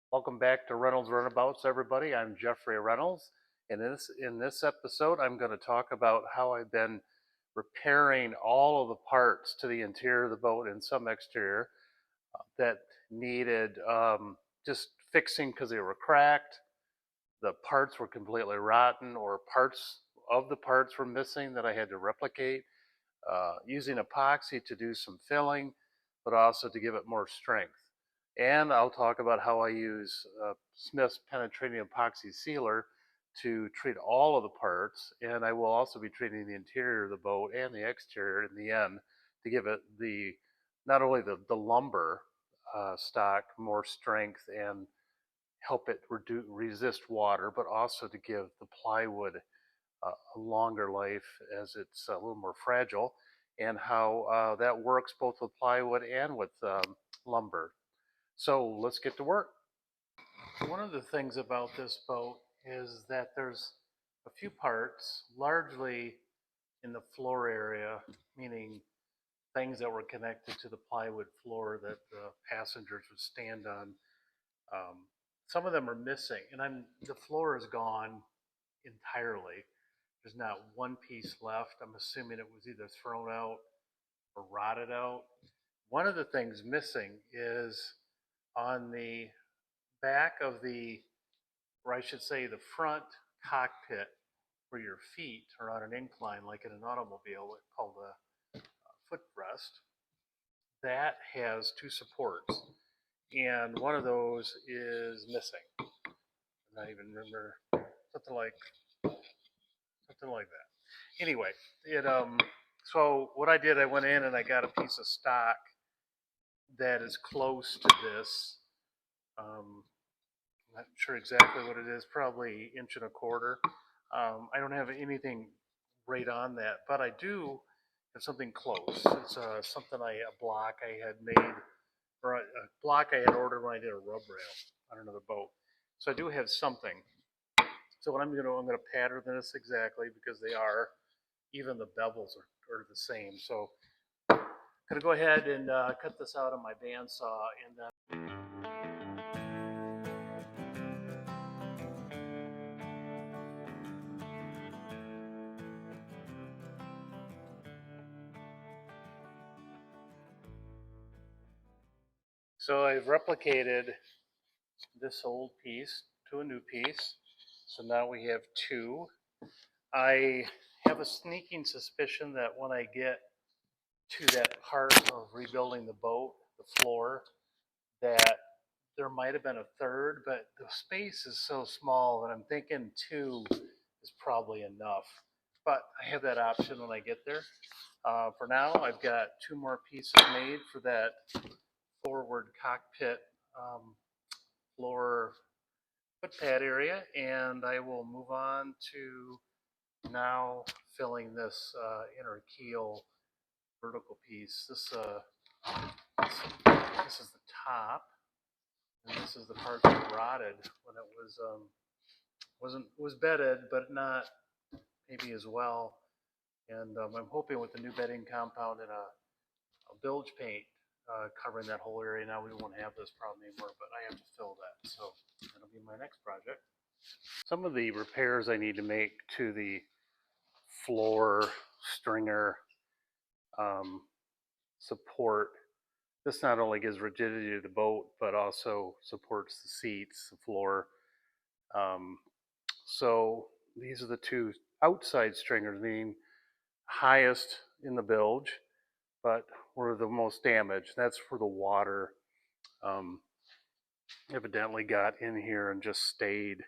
Welcome back to Reynolds Runabouts, everybody. I'm Jeffrey Reynolds, and in this episode, I'm going to talk about how I've been repairing all of the parts to the interior of the boat and some exterior that needed just fixing because they were cracked, the parts were completely rotten, or parts of the parts were missing that I had to replicate, using epoxy to do some filling, but also to give it more strength. And I'll talk about how I use Smith's penetrating epoxy sealer to treat all of the parts, and I will also be treating the interior of the boat and the exterior in the end to give it the not only the lumber stock more strength and help it resist water, but also to give the plywood a longer life as it's a little more fragile, and how that works both with plywood and with lumber. So let's get to work. One of the things about this boat is that there's a few parts, largely in the floor area, meaning things that were connected to the plywood floor that the passengers would stand on. Some of them are missing, and the floor is gone entirely. There's not one piece left. I'm assuming it was either thrown out or rotted out. One of the things missing is on the back of or I should say the front cockpit, where your feet are on an incline like in an automobile called a footrest. That has two supports, and one of those is missing. I don't even remember, something like that. Anyway, so what I did, I went in and I got a piece of stock that is close to this. I'm not sure exactly what it is, probably 1.25 inches. I don't have anything right on that, but I do have something close. It's a block I had made, or a block I had ordered when I did a rub rail on another boat. So I do have something. So what I'm gonna pattern this exactly, because they are, even the bevels are the same. So I'm gonna go ahead and cut this out on my bandsaw, and then so I've replicated this old piece to a new piece. So now we have two. I have a sneaking suspicion that when I get to that part of rebuilding the boat, the floor, that there might have been a third, but the space is so small that I'm thinking two is probably enough. But I have that option when I get there. For now, I've got two more pieces made for that forward cockpit floor footpad area, and I will move on to now filling this inner keel vertical piece. This is the top, and this is the part that rotted when it was bedded, but not maybe as well. And I'm hoping with the new bedding compound and a bilge paint covering that whole area, now we won't have this problem anymore, but I have to fill that. So that'll be my next project. Some of the repairs I need to make to the floor stringer support, this not only gives rigidity to the boat, but also supports the seats, the floor. So these are the two outside stringers, meaning highest in the bilge, but were the most damaged. That's where the water evidently got in here and just stayed.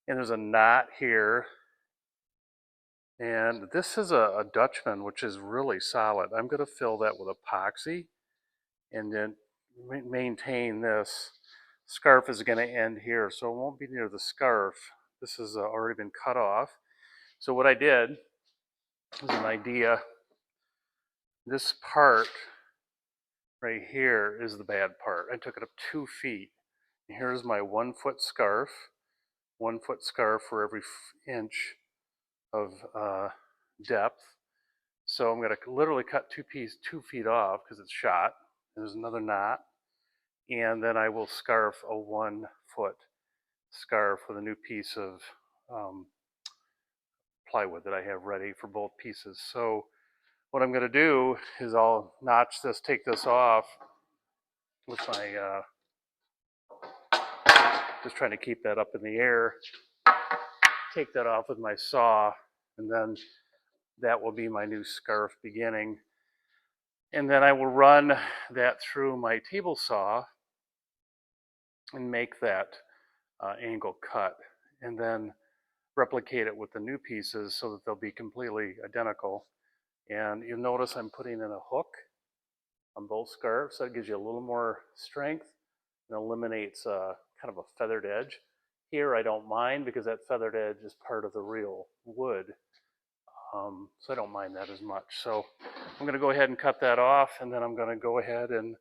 And there's a knot here. And this is a Dutchman, which is really solid. I'm going to fill that with epoxy and then maintain this. Scarf is going to end here, so it won't be near the scarf. This has already been cut off. So what I did was an idea. This part right here is the bad part. I took it up 2 feet. And here's my 1 foot scarf. 1 foot scarf for every inch of depth. So I'm going to literally cut 2 feet off because it's shot. There's another knot. And then I will scarf a 1 foot scarf with a new piece of plywood that I have ready for both pieces. So what I'm going to do is I'll notch this, take this off with my, just trying to keep that up in the air, take that off with my saw, and then that will be my new scarf beginning. And then I will run that through my table saw and make that angle cut, and then replicate it with the new pieces so that they'll be completely identical. And you'll notice I'm putting in a hook on both scarves. That gives you a little more strength and eliminates kind of a feathered edge. Here I don't mind because that feathered edge is part of the real wood. So I don't mind that as much. So I'm going to go ahead and cut that off, and then I'm going to go ahead and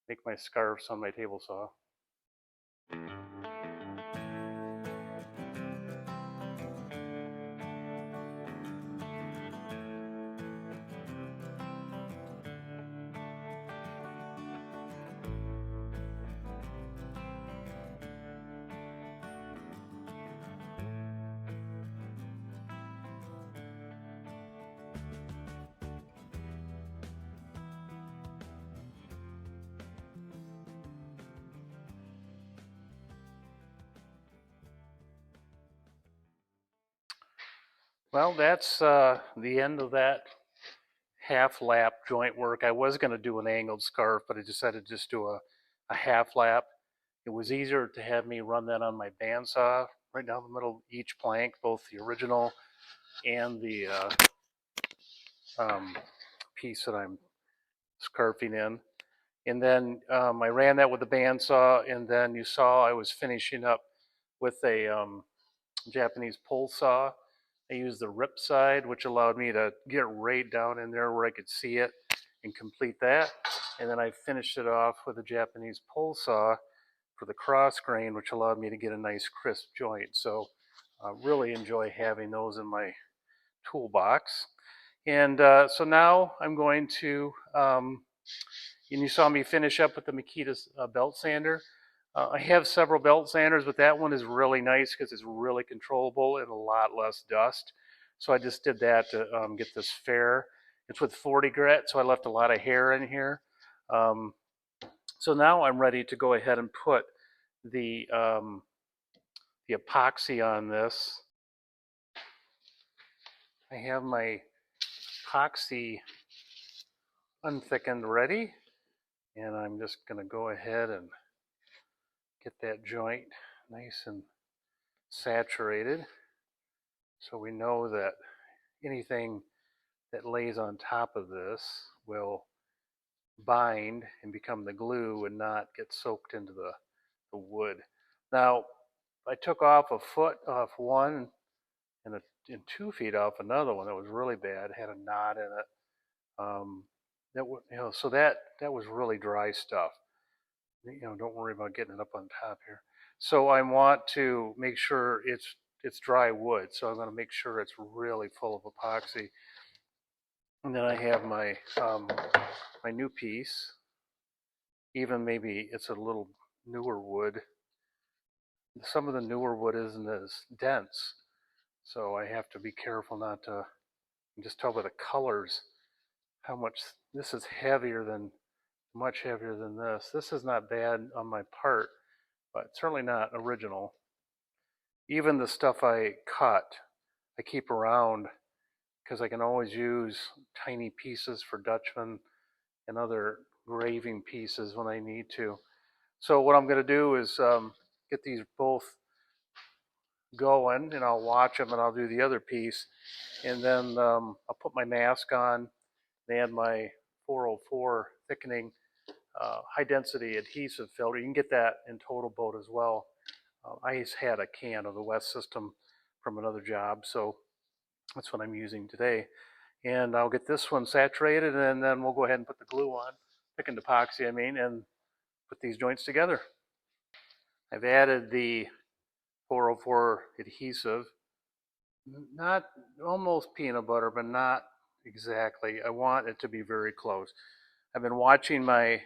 make my scarves on my table saw. Well, that's the end of that half lap joint work. I was going to do an angled scarf, but I decided to just do a half lap. It was easier to have me run that on my bandsaw right down the middle of each plank, both the original and the piece that I'm scarfing in. And then I ran that with the bandsaw, and then you saw I was finishing up with a Japanese pole saw. I used the rip side, which allowed me to get right down in there where I could see it and complete that. And then I finished it off with a Japanese pole saw for the cross grain, which allowed me to get a nice crisp joint. So I really enjoy having those in my toolbox. And so now I'm going to, and you saw me finish up with the Makita belt sander. I have several belt sanders, but that one is really nice because it's really controllable and a lot less dust. So I just did that to get this fair. It's with 40 grit, so I left a lot of hair in here. So now I'm ready to go ahead and put the epoxy on this. I have my epoxy unthickened ready, and I'm just going to go ahead and get that joint nice and saturated so we know that anything that lays on top of this will bind and become the glue and not get soaked into the wood. Now, I took off a foot off one and 2 feet off another one that was really bad, had a knot in it. So that was really dry stuff. Don't worry about getting it up on top here. So I want to make sure it's dry wood. So I'm going to make sure it's really full of epoxy. And then I have my my new piece. Even maybe it's a little newer wood. Some of the newer wood isn't as dense, so I have to be careful not to. You can just tell by the colors how much this is much heavier than this. This is not bad on my part, but certainly not original. Even the stuff I cut, I keep around because I can always use tiny pieces for Dutchman and other graving pieces when I need to. So what I'm going to do is get these both going, and I'll watch them, and I'll do the other piece, and then I'll put my mask on and my 404 thickening high density adhesive filter. You can get that in TotalBoat as well. I had a can of the West system from another job, so that's what I'm using today. And I'll get this one saturated, and then we'll go ahead and put the glue on, thickened epoxy, and put these joints together. I've added the 404 adhesive, not almost peanut butter, but not exactly. I want it to be very close. I've been watching my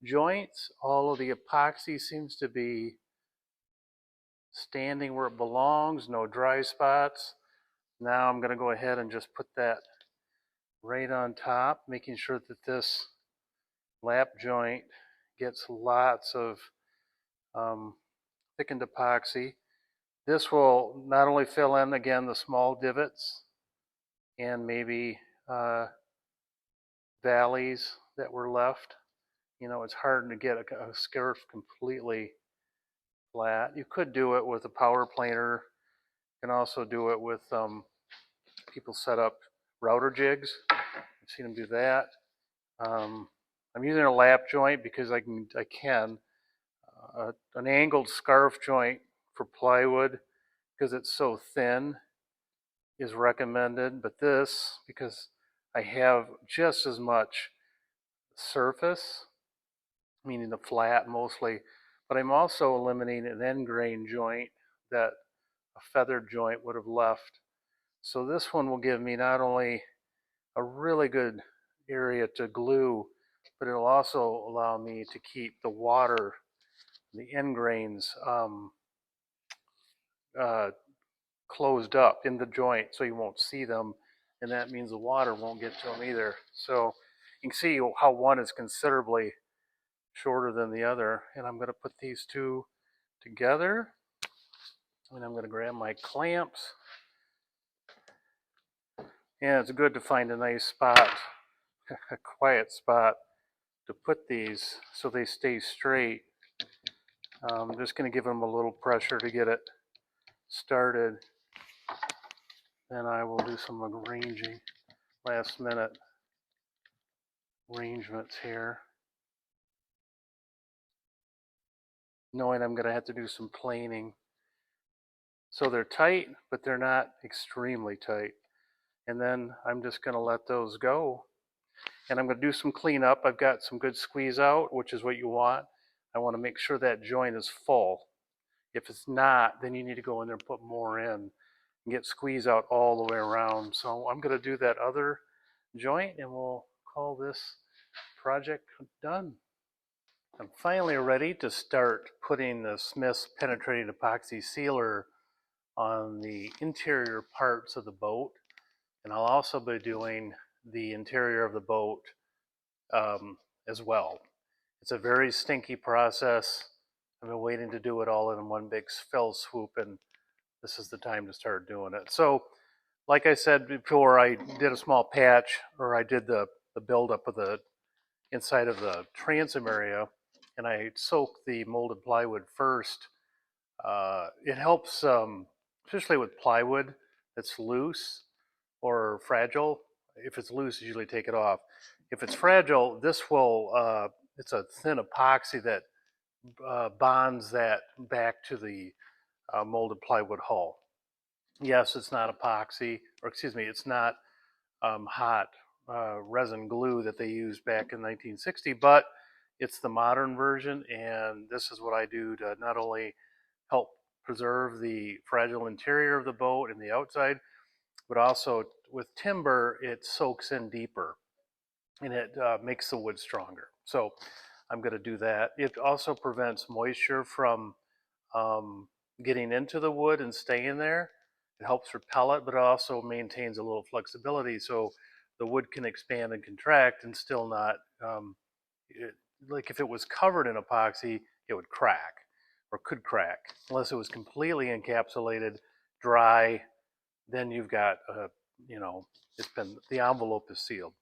joints. All of the epoxy seems to be standing where it belongs, no dry spots. Now I'm going to go ahead and just put that right on top, making sure that this lap joint gets lots of thickened epoxy. This will not only fill in, again, the small divots and maybe valleys that were left. You know, it's hard to get a scarf completely flat. You could do it with a power planer. You can also do it with people set up router jigs. I've seen them do that. I'm using a lap joint because I can. An angled scarf joint for plywood, because it's so thin, is recommended. But this, because I have just as much surface, meaning the flat mostly, but I'm also eliminating an end grain joint that a feathered joint would have left. So this one will give me not only a really good area to glue, but it'll also allow me to keep the water, the end grains, uh, closed up in the joint so you won't see them, and that means the water won't get to them either. So you can see how one is considerably shorter than the other. And I'm going to put these two together, and I'm going to grab my clamps. And it's good to find a nice spot, a quiet spot to put these so they stay straight. I'm just going to give them a little pressure to get it started. Then I will do some arranging, last minute arrangements here, knowing I'm going to have to do some planing. So they're tight, but they're not extremely tight. And then I'm just going to let those go. And I'm going to do some cleanup. I've got some good squeeze out, which is what you want. I want to make sure that joint is full. If it's not, then you need to go in there and put more in and get squeeze out all the way around. So I'm going to do that other joint, and we'll call this project done. I'm finally ready to start putting the Smith's penetrating epoxy sealer on the interior parts of the boat. And I'll also be doing the interior of the boat as well. It's a very stinky process. I've been waiting to do it all in one big fell swoop, and this is the time to start doing it. So, like I said before, I did a small patch, or I did the buildup of the inside of the transom area, and I soaked the molded plywood first. It helps, especially with plywood that's loose or fragile. If it's loose, usually take it off. If it's fragile, this will, it's a thin epoxy that bonds that back to the molded plywood hull. Yes, it's not epoxy, or excuse me, it's not hot resin glue that they used back in 1960, but it's the modern version, and this is what I do to not only help preserve the fragile interior of the boat and the outside, but also with timber, it soaks in deeper and it makes the wood stronger. So I'm going to do that. It also prevents moisture from getting into the wood and staying there. It helps repel it, but it also maintains a little flexibility so the wood can expand and contract and still not, like if it was covered in epoxy, it would crack or could crack. Unless it was completely encapsulated, dry, then you've got, you know, the envelope is sealed.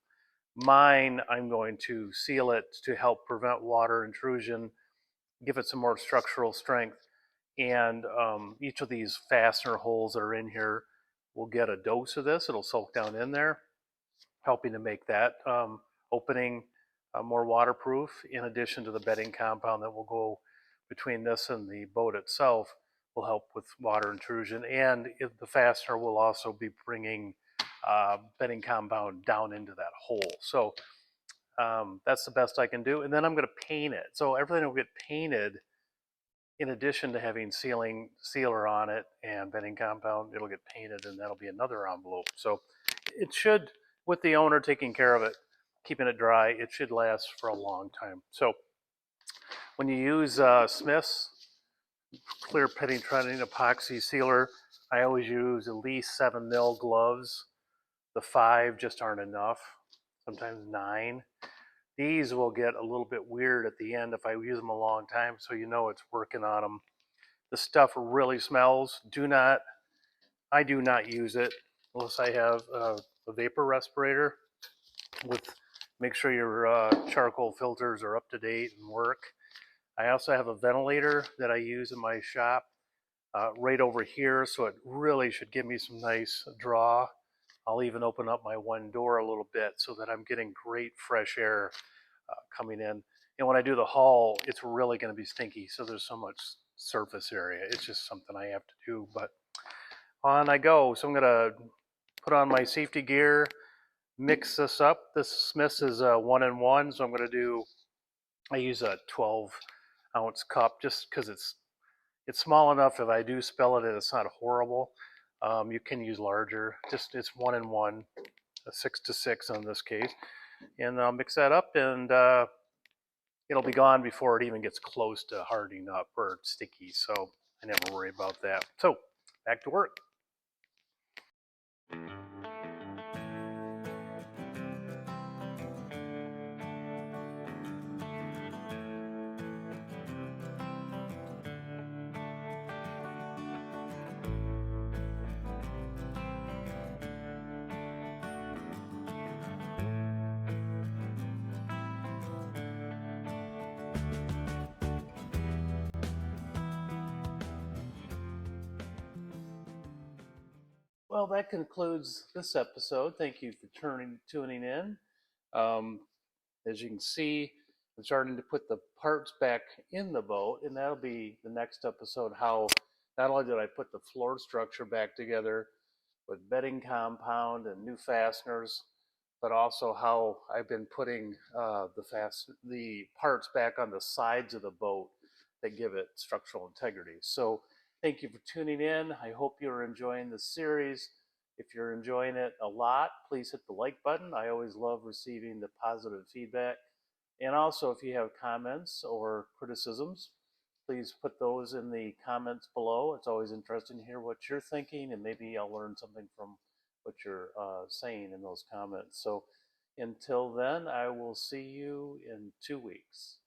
Mine, I'm going to seal it to help prevent water intrusion, give it some more structural strength. And each of these fastener holes that are in here will get a dose of this. It'll soak down in there, helping to make that opening more waterproof, in addition to the bedding compound that will go between this and the boat itself will help with water intrusion. And the fastener will also be bringing bedding compound down into that hole. So that's the best I can do. And then I'm going to paint it. So everything will get painted in addition to having sealer on it and bedding compound. It'll get painted, and that'll be another envelope. So it should, with the owner taking care of it, keeping it dry, it should last for a long time. So when you use Smith's, clear penetrating epoxy sealer. I always use at least 7 mil gloves. The 5 just aren't enough, sometimes 9. These will get a little bit weird at the end if I use them a long time, so you know it's working on them. The stuff really smells. I do not use it unless I have a vapor respirator with, make sure your charcoal filters are up to date and work. I also have a ventilator that I use in my shop right over here, so it really should give me some nice draw. I'll even open up my one door a little bit so that I'm getting great fresh air coming in. And when I do the haul, it's really going to be stinky, so there's so much surface area. It's just something I have to do, but on I go. So I'm going to put on my safety gear, mix this up. This Smith's is a 1-in-1, so I use a 12-ounce cup just because it's small enough. If I do spill it, it's not horrible. You can use larger. Just it's 1-in-1, a 6-to-6 in this case, and I'll mix that up, and it'll be gone before it even gets close to hardening up or sticky. So I never worry about that. So back to work. Well, that concludes this episode. Thank you for tuning in. Um, as you can see, I'm starting to put the parts back in the boat, and that'll be the next episode. How not only did I put the floor structure back together with bedding compound and new fasteners, but also how I've been putting the parts back on the sides of the boat that give it structural integrity. So thank you for tuning in. I hope you're enjoying the series. If you're enjoying it a lot, please hit the like button. I always love receiving the positive feedback. And also, if you have comments or criticisms, please put those in the comments below. It's always interesting to hear what you're thinking, and maybe I'll learn something from what you're saying in those comments. So until then, I will see you in 2 weeks.